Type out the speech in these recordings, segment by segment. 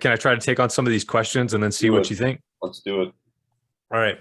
Can I try to take on some of these questions and then see what you think? Let's do it. All right.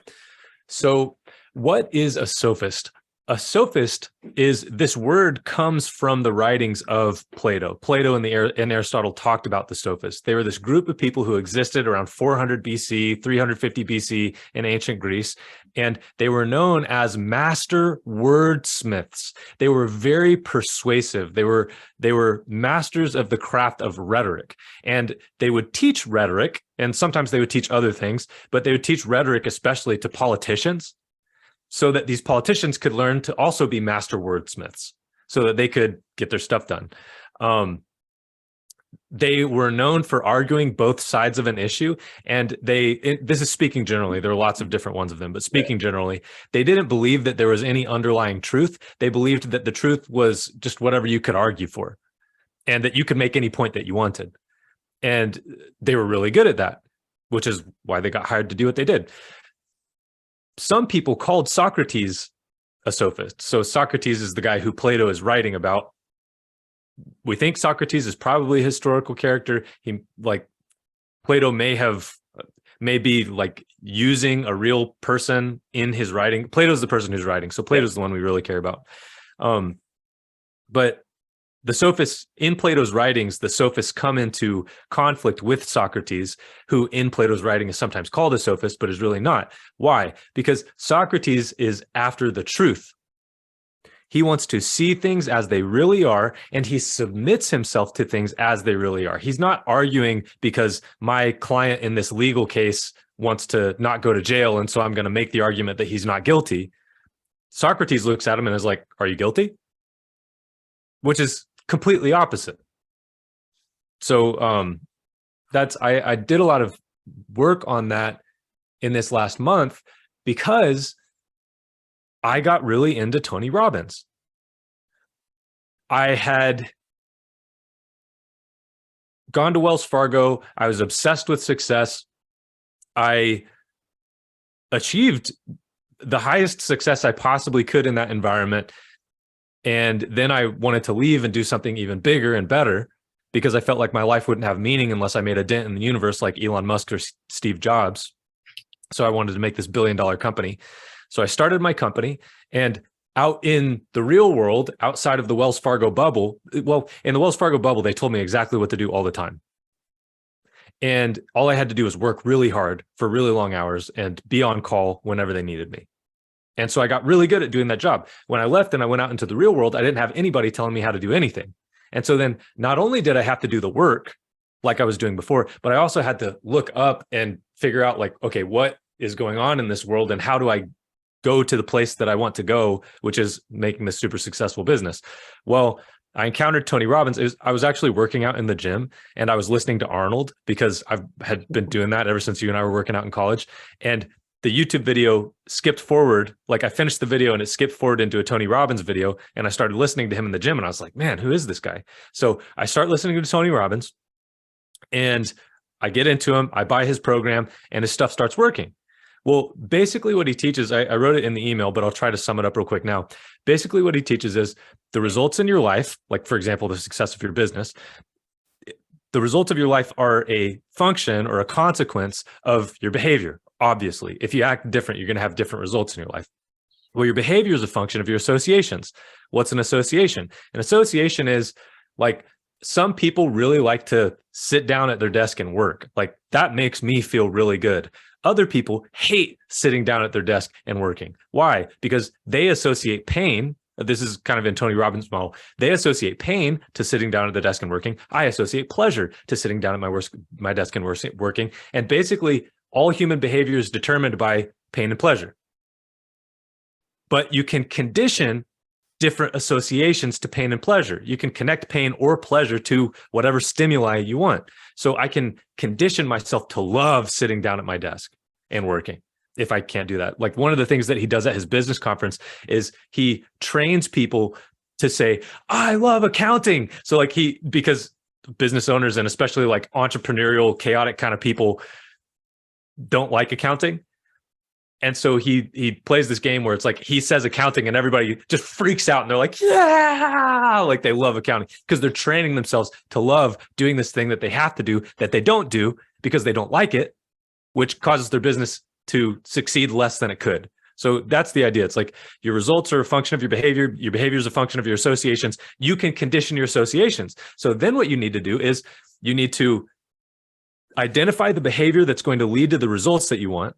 So what is a sophist? A sophist is, this word comes from the writings of Plato. Plato and Aristotle talked about the sophists. They were this group of people who existed around 400 BC, 350 BC in ancient Greece, and they were known as master wordsmiths. They were very persuasive. They were masters of the craft of rhetoric, and they would teach rhetoric, and sometimes they would teach other things, but they would teach rhetoric especially to politicians, so that these politicians could learn to also be master wordsmiths, so that they could get their stuff done. They were known for arguing both sides of an issue, and this is speaking generally. There are lots of different ones of them, but speaking generally, they didn't believe that there was any underlying truth. They believed that the truth was just whatever you could argue for, and that you could make any point that you wanted. And they were really good at that, which is why they got hired to do what they did. Some people called Socrates a sophist. So Socrates is the guy who Plato is writing about. We think Socrates is probably a historical character. Plato may be like using a real person in his writing. Plato's the person who's writing, so Plato's the one we really care about. But the sophists in Plato's writings, the sophists come into conflict with Socrates, who in Plato's writing is sometimes called a sophist, but is really not. Why? Because Socrates is after the truth. He wants to see things as they really are, and he submits himself to things as they really are. He's not arguing because my client in this legal case wants to not go to jail, and so I'm going to make the argument that he's not guilty. Socrates looks at him and is like, "Are you guilty?" Which is completely opposite. So I did a lot of work on that in this last month, because I got really into Tony Robbins. I had gone to Wells Fargo. I was obsessed with success. I achieved the highest success I possibly could in that environment. And then I wanted to leave and do something even bigger and better, because I felt like my life wouldn't have meaning unless I made a dent in the universe like Elon Musk or Steve Jobs. So I wanted to make this billion-dollar company. So I started my company, and out in the real world, outside of the Wells Fargo bubble, well, in the Wells Fargo bubble, they told me exactly what to do all the time. And all I had to do was work really hard for really long hours and be on call whenever they needed me. And so I got really good at doing that job. When I left and I went out into the real world, I didn't have anybody telling me how to do anything. And so then not only did I have to do the work like I was doing before, but I also had to look up and figure out, like, okay, what is going on in this world, and how do I go to the place that I want to go, which is making this super successful business. Well, I encountered Tony Robbins. I was actually working out in the gym, and I was listening to Arnold, because I had been doing that ever since you and I were working out in college. And the YouTube video skipped forward. Like, I finished the video and it skipped forward into a Tony Robbins video, and I started listening to him in the gym, and I was like, man, who is this guy? So I start listening to Tony Robbins, and I get into him. I buy his program, and his stuff starts working. Well, basically what he teaches, I wrote it in the email, but I'll try to sum it up real quick now. Basically what he teaches is the results in your life, like, for example, the success of your business, the results of your life are a function or a consequence of your behavior. Obviously, if you act different, you're going to have different results in your life. Well, your behavior is a function of your associations. What's an association? An association is, like, some people really like to sit down at their desk and work. Like, that makes me feel really good. Other people hate sitting down at their desk and working. Why? Because they associate pain. This is kind of in Tony Robbins' model. They associate pain to sitting down at the desk and working. I associate pleasure to sitting down at my desk and working. And basically, all human behavior is determined by pain and pleasure. But you can condition different associations to pain and pleasure. You can connect pain or pleasure to whatever stimuli you want. So I can condition myself to love sitting down at my desk and working if I can't do that. Like, one of the things that he does at his business conference is he trains people to say, I love accounting. So like because business owners, and especially like entrepreneurial, chaotic kind of people, don't like accounting. And so he plays this game where it's like he says accounting and everybody just freaks out and they're like, yeah, like they love accounting because they're training themselves to love doing this thing that they have to do that they don't do because they don't like it, which causes their business to succeed less than it could. So that's the idea. It's like your results are a function of your behavior. Your behavior is a function of your associations. You can condition your associations. So then what you need to do is you need to identify the behavior that's going to lead to the results that you want.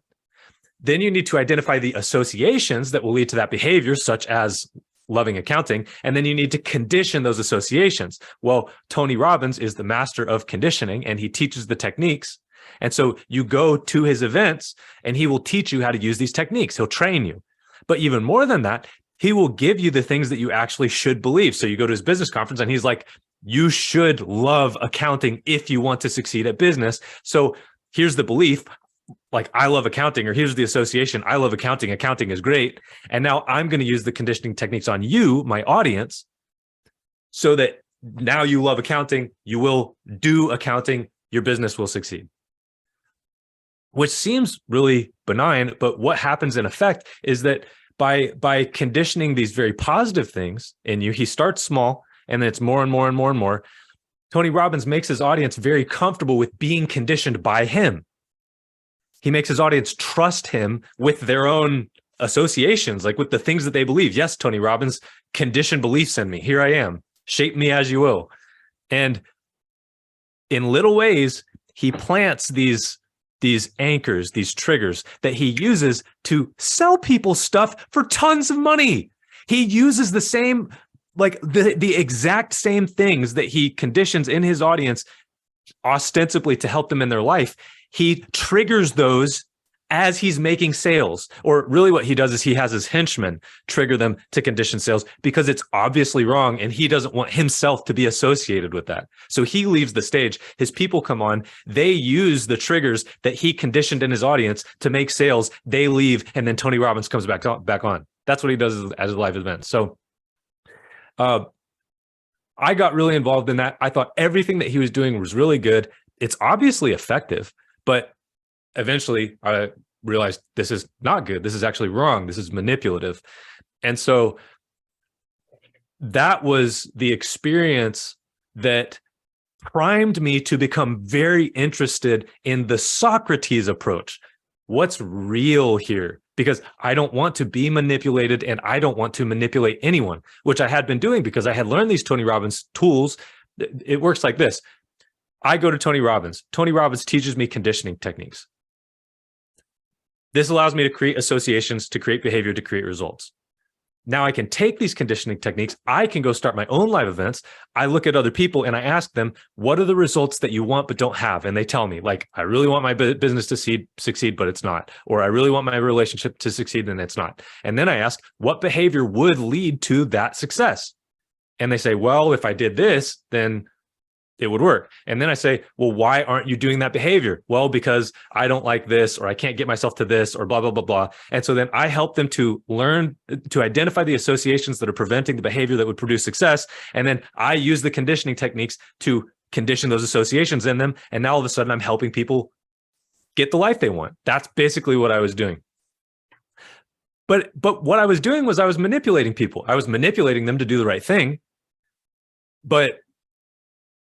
Then you need to identify the associations that will lead to that behavior, such as loving accounting. And then you need to condition those associations. Well, Tony Robbins is the master of conditioning and he teaches the techniques. And so you go to his events and he will teach you how to use these techniques. He'll train you. But even more than that, he will give you the things that you actually should believe. So you go to his business conference and he's like, you should love accounting if you want to succeed at business. So here's the belief, like I love accounting, or here's the association, I love accounting, accounting is great. And now I'm going to use the conditioning techniques on you, my audience, so that now you love accounting, you will do accounting, your business will succeed. Which seems really benign, but what happens in effect is that by conditioning these very positive things in you, he starts small and then it's more and more and more and more. Tony Robbins makes his audience very comfortable with being conditioned by him. He makes his audience trust him with their own associations, like with the things that they believe. Yes, Tony Robbins, conditioned beliefs in me. Here I am. Shape me as you will. And in little ways, he plants these anchors, these triggers that he uses to sell people stuff for tons of money. He uses the same, like the exact same things that he conditions in his audience ostensibly to help them in their life. He triggers those as he's making sales. Or really what he does is he has his henchmen trigger them to condition sales because it's obviously wrong and he doesn't want himself to be associated with that. So he leaves the stage. His people come on. They use the triggers that he conditioned in his audience to make sales. They leave and then Tony Robbins comes back on. That's what he does as a live event. So I got really involved in that. I thought everything that he was doing was really good. It's obviously effective, but eventually I realized this is not good. This is actually wrong. This is manipulative. And so that was the experience that primed me to become very interested in the Socrates approach. What's real here? Because I don't want to be manipulated and I don't want to manipulate anyone, which I had been doing because I had learned these Tony Robbins tools. It works like this. I go to Tony Robbins. Tony Robbins teaches me conditioning techniques. This allows me to create associations, to create behavior, to create results. Now I can take these conditioning techniques. I can go start my own live events. I look at other people and I ask them, what are the results that you want but don't have? And they tell me, like, I really want my business to succeed, but it's not. Or I really want my relationship to succeed and it's not. And then I ask, what behavior would lead to that success? And they say, well, if I did this, then it would work. And then I say, well, why aren't you doing that behavior? Well, because I don't like this, or I can't get myself to this, or blah, blah, blah, blah. And so then I help them to learn to identify the associations that are preventing the behavior that would produce success. And then I use the conditioning techniques to condition those associations in them. And now all of a sudden I'm helping people get the life they want. That's basically what I was doing. But what I was doing was I was manipulating people. I was manipulating them to do the right thing. But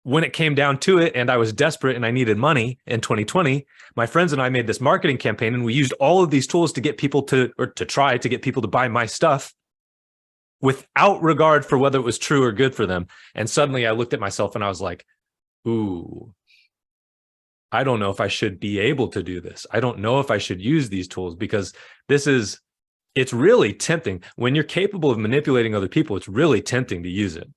when it came down to it and I was desperate and I needed money in 2020, my friends and I made this marketing campaign and we used all of these tools to get people to try to get people to buy my stuff without regard for whether it was true or good for them. And suddenly I looked at myself and I was like, ooh, I don't know if I should be able to do this. I don't know if I should use these tools because it's really tempting. When you're capable of manipulating other people, it's really tempting to use it.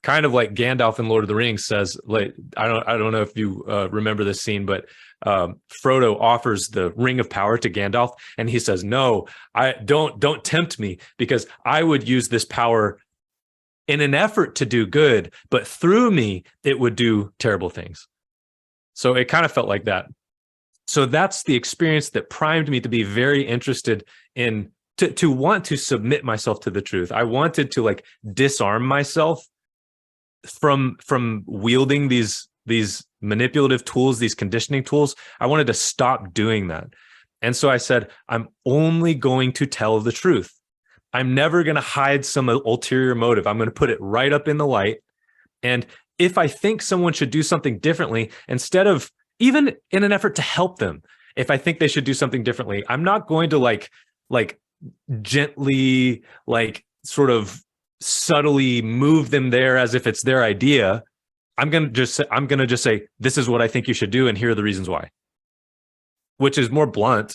Kind of like Gandalf in Lord of the Rings says, like, I don't know if you remember this scene, but Frodo offers the ring of power to Gandalf, and he says, "No, I don't tempt me, because I would use this power in an effort to do good, but through me it would do terrible things." So it kind of felt like that. So that's the experience that primed me to be very interested in to want to submit myself to the truth. I wanted to like disarm myself from wielding these manipulative tools, these conditioning tools. I wanted to stop doing that. And so I said, I'm only going to tell the truth. I'm never going to hide some ulterior motive. I'm going to put it right up in the light. And if I think someone should do something differently, instead of, even in an effort to help them, if I think they should do something differently, I'm not going to like gently, like sort of subtly move them there as if it's their idea. I'm going to just say, this is what I think you should do, and here are the reasons why, which is more blunt,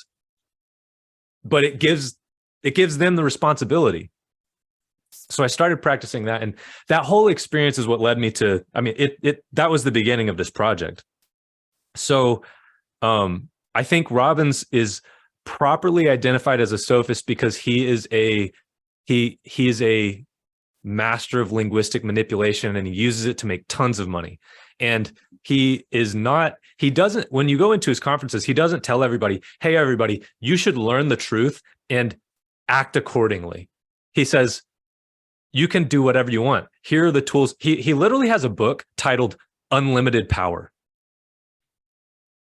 but it gives them the responsibility. So I started practicing that, and that whole experience is what led me to, I mean, that was the beginning of this project. So I think Robbins is properly identified as a sophist because he is a master of linguistic manipulation, and he uses it to make tons of money. And he doesn't, when you go into his conferences, he doesn't tell everybody, hey, everybody, you should learn the truth and act accordingly. He says, you can do whatever you want. Here are the tools. He literally has a book titled Unlimited Power.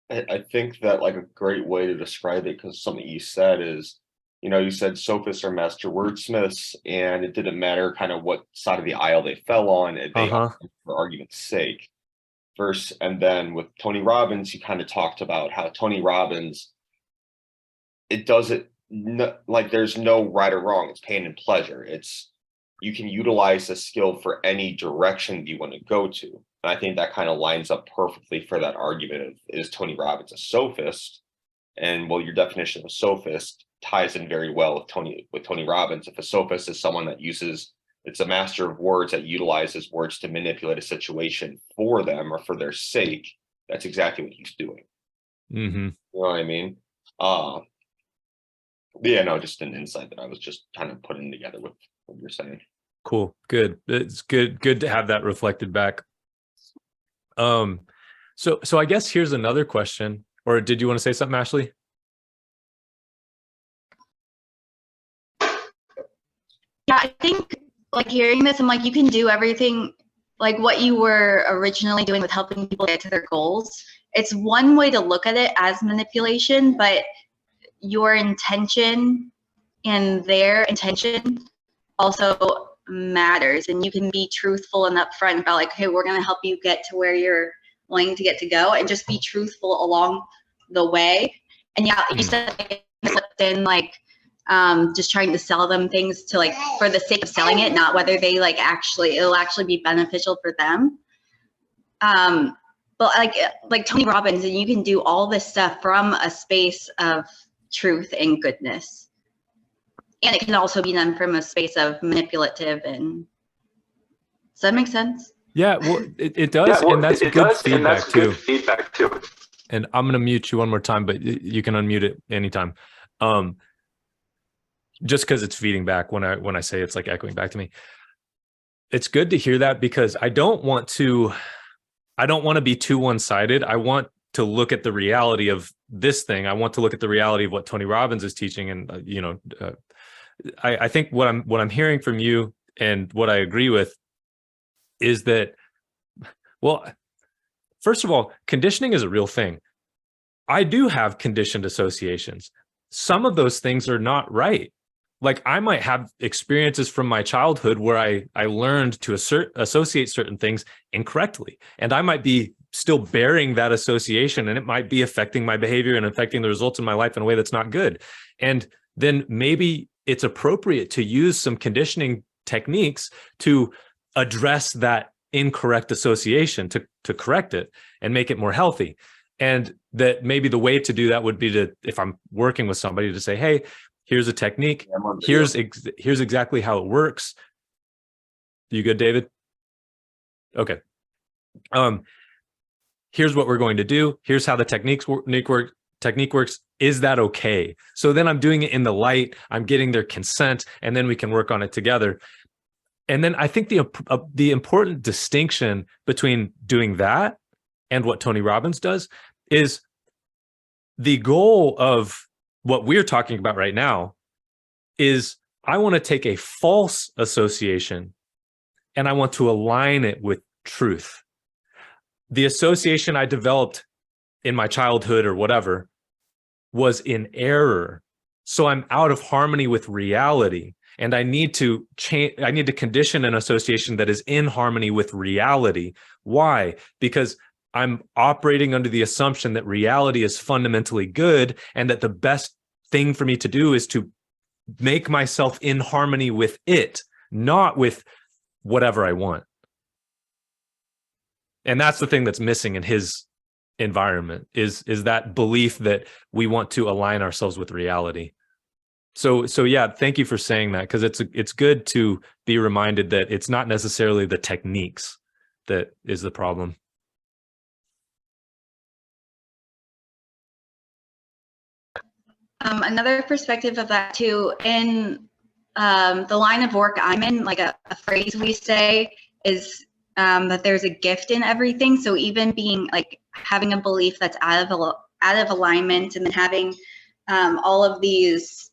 I think that like a great way to describe it, because something you said is, you said sophists are master wordsmiths, and it didn't matter kind of what side of the aisle they fell on, for argument's sake. First, and then with Tony Robbins, you kind of talked about how Tony Robbins, it doesn't, like there's no right or wrong. It's pain and pleasure. You can utilize the skill for any direction you want to go to. And I think that kind of lines up perfectly for that argument of, is Tony Robbins a sophist? And well, your definition of a sophist ties in very well with Tony Robbins. If a sophist is someone that it's a master of words that utilizes words to manipulate a situation for them or for their sake, that's exactly what he's doing. Mm-hmm. You know what I mean? Yeah, no, just an insight that I was just kind of putting together with what you're saying. Cool. Good. It's good to have that reflected back. So I guess here's another question, or did you want to say something, Ashley? Yeah, I think like hearing this, I'm like, you can do everything like what you were originally doing with helping people get to their goals. It's one way to look at it as manipulation, but your intention and their intention also matters, and you can be truthful and upfront about like, hey, we're going to help you get to where you're wanting to get to go, and just be truthful along the way. And yeah, you said in like just trying to sell them things to like for the sake of selling it, not whether they like it'll actually be beneficial for them. But like Tony Robbins, and you can do all this stuff from a space of truth and goodness. And it can also be done from a space of manipulative. And does that make sense? Yeah, well, it does, yeah, well, and that's good feedback too. And I'm gonna mute you one more time, but you can unmute it anytime. Just because it's feeding back when I say it's like echoing back to me. It's good to hear that, because I don't want to be too one-sided. I want to look at the reality of this thing. I want to look at the reality of what Tony Robbins is teaching, and I think what I'm hearing from you, and what I agree with, is that, well, first of all, conditioning is a real thing. I do have conditioned associations. Some of those things are not right. Like I might have experiences from my childhood where I learned to associate certain things incorrectly, and I might be still bearing that association, and it might be affecting my behavior and affecting the results in my life in a way that's not good. And then maybe it's appropriate to use some conditioning techniques to address that incorrect association, to correct it and make it more healthy. And that maybe the way to do that would be to, if I'm working with somebody, to say, hey, here's a technique. Here's exactly how it works. You good, David? Okay. Here's what we're going to do. Here's how the technique works. Is that okay? So then I'm doing it in the light. I'm getting their consent, and then we can work on it together. And then I think the important distinction between doing that and what Tony Robbins does is the goal of what we're talking about right now is I want to take a false association and I want to align it with truth. The association I developed in my childhood or whatever was in error. So I'm out of harmony with reality. And I need to change, I need to condition an association that is in harmony with reality. Why? Because I'm operating under the assumption that reality is fundamentally good, and that the best thing for me to do is to make myself in harmony with it, not with whatever I want. And that's the thing that's missing in his environment, is that belief that we want to align ourselves with reality. So yeah, thank you for saying that, because it's good to be reminded that it's not necessarily the techniques that is the problem. Another perspective of that too, in the line of work I'm in, like a phrase we say is that there's a gift in everything. So even being like having a belief that's out of alignment, and then having all of these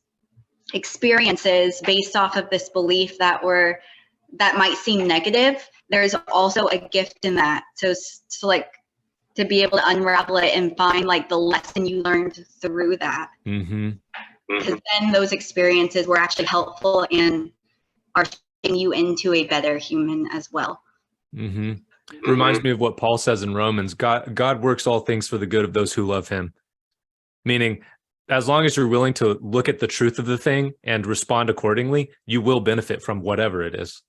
experiences based off of this belief that might seem negative, there's also a gift in that. So like to be able to unravel it and find like the lesson you learned through that. Because then those experiences were actually helpful and are shaping you into a better human as well. Reminds me of what Paul says in Romans. God works all things for the good of those who love him. Meaning, as long as you're willing to look at the truth of the thing and respond accordingly, you will benefit from whatever it is.